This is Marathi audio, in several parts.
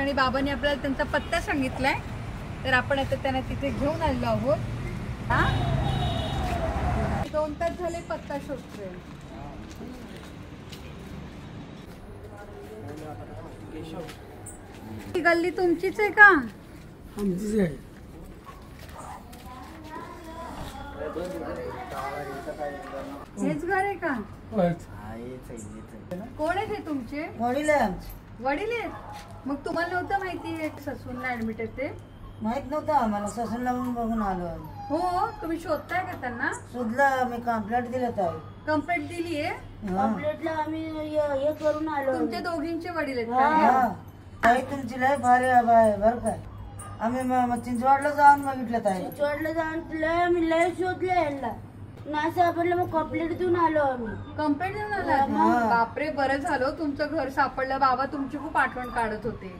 आणि बाबांनी आपल्याला त्यांचा पत्ता सांगितलाय, तर आपण आता त्यांना तिथे घेऊन आलेलो आहोत. 2 तास झाले पत्ता शोधतोय. ही गल्ली तुमचीच आहे का? आमचीच आहे. हेच घर आहे का? होय. कोण आहे ते तुमचे? वडील आहे आमचे. वडील आहेत. मग तुम्हाला नव्हतं माहिती आहे ससूनला ऍडमिट आहे ते? माहित नव्हतं आम्हाला. ससूनला म्हणून बघून आलो आम्ही. हो, तुम्ही शोधताय का त्यांना? शोधलं, मी कंप्लेंट दिलं ताई. कंप्लेंट दिली आहे? कंप्लेंटला आम्ही हे करून आलो. तुमच्या दोघींचे वडील आहेत हा का? ताई तुमची लय भारी आबा आहे बरं का. आम्ही चिंचवडला जाऊन बघितलं ताई. चिंचवडला जाऊन आम्ही लय शोधलं यांना, नाही सापडलं. मग कंप्लेंट देऊन आलो आम्ही. कंप्लेंट देऊन आला? बापरे, बरं झालं तुमचं घर सापडलं. बाबा तुमची खूप आठवण काढत होते.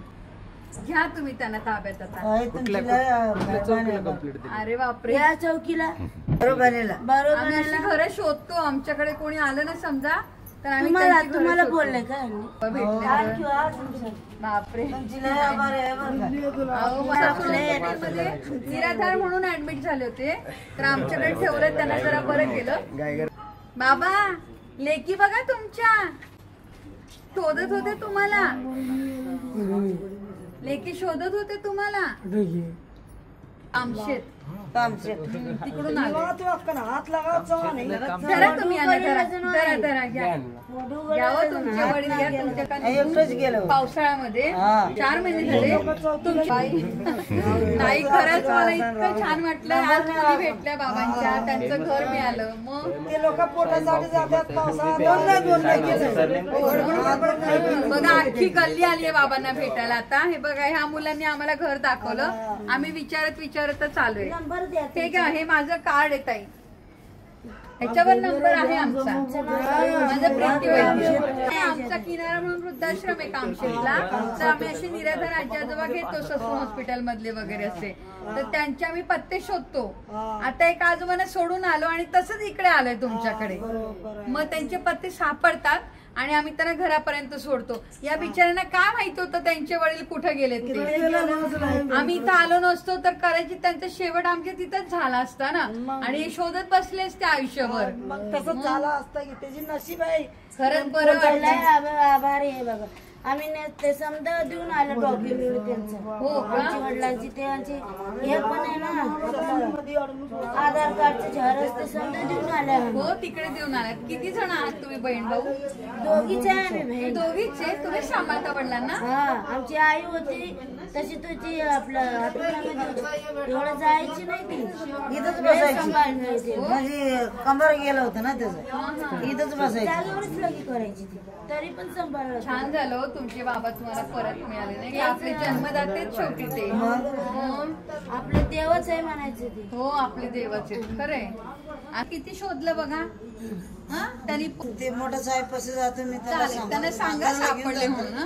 घ्या तुम्ही त्यांना ताब्यात आता. ताई तुमची लय मेहरबानी आहे बा. अरे बापरे, या चौकीला बरोबर आम्ही अशी बरोबर. घरं शोधतो. आमच्याकडे कोणी आलं ना समजा तर आम्ही तुम्हाला त्यांची घरं तुम्हाला शोधतो. बोलले का यांनी? भेटले. बापरे, तुमची लय आभार आहे बरं का. अहो, मला हॉस्पिटलमध्ये निराधार म्हणून ऍडमिट झाले होते, तर आमच्याकडे ठेवलं. त्यांना जरा बरं केलं. बाबा, लेकी बघा तुमच्या शोधत होते तुम्हाला. लेकी शोधत होते तुम्हाला. आमशेत तिकडून आले. धरा तुम्ही यांना, धरा धरा घ्या. घ्यावं तुमचे वडील, घ्या एकटंच तुमच्या गेलो. पावसाळ्यामध्ये हा. 4 महिने झाले तुमची बाई. ताई, खरंच मला इतकं छान वाटलं. आज मुली भेटल्या बाबांच्या, त्यांचं घर मिळालं. मग ते लोक पोटासाठी जातात पावसाळ्यात. बघा, अख्खी गल्ली आली आहे बाबांना भेटायला. आता हे बघा, ह्या मुलांनी आम्हाला घर दाखवलं. आम्ही विचारतच आलोय. नंबर द्या. हे घ्या, हे माझं कार्ड आहे ताई. ह्याच्यावर नंबर आहे आमचा. माझं प्रीती वैद्य. आमचा किनारा म्हणून वृद्धाश्रम आहे कामशेतला. तर आम्ही असे निराधार आजी आजोबा घेतो ससून हॉस्पिटल मधले वगैरे असे, तर त्यांचे आम्ही पत्ते शोधतो. आता एक आजोबांना सोडून आलो आणि तसंच इकडे आलोय तुमच्याकडे. मग त्यांचे पत्ते सापडतात आणि आम्ही त्यांना घरापर्यंत सोडतो. या बिचाऱ्यांना काय माहिती होतं त्यांचे वडील कुठे गेलेत ते? आम्ही इथं आलो नसतो तर कदाचित त्यांचा शेवट आमच्या तिथंच झाला असता ना. आणि हे शोधत बसले असते आयुष्यभर. तसंच झालं असतं की त्याची नशीब आहे. खरंच बरं वाटलं. आभारी आहे बघा. आम्ही ते समजा देऊन आलो डॉक्युमेंट त्यांचं. हो का? आमची वडिलांची त्यांची हे पण आहे ना, आधार कार्डचे झेरॉक्स ते समजा देऊन आले. हो, तिकडे देऊन आलात. किती जण आहात तुम्ही बहीण भाऊ? दोघीच आहे आम्ही तुम्ही बहीण. दोघीच आहे. तुम्ही सांभाळता वडिलांना? हा, आमची आई होती तशी तुझी आपलं एवढं जायची नाही ती. इथंच लय बसायची. सांभाळायची. म्हणजे कंबर गेलं होतं ना त्याचं. इथंच बसायची. जागेवरच लगी करायची ती, तरी पण सांभाळलं. छान झालं हो, तुमचे बाबा तुम्हाला परत मिळाले नाही का? आपले जन्मदातेच शेवटी ते. आपलं देवच आहे म्हणायचं ते. हो, आपले देवाचे खरंय. किती शोधलं बघा. हा, त्यांनी ते मोठं साहेब कसं जातो मी त्याला चालेल, त्यांना सांगा सापडले म्हणून.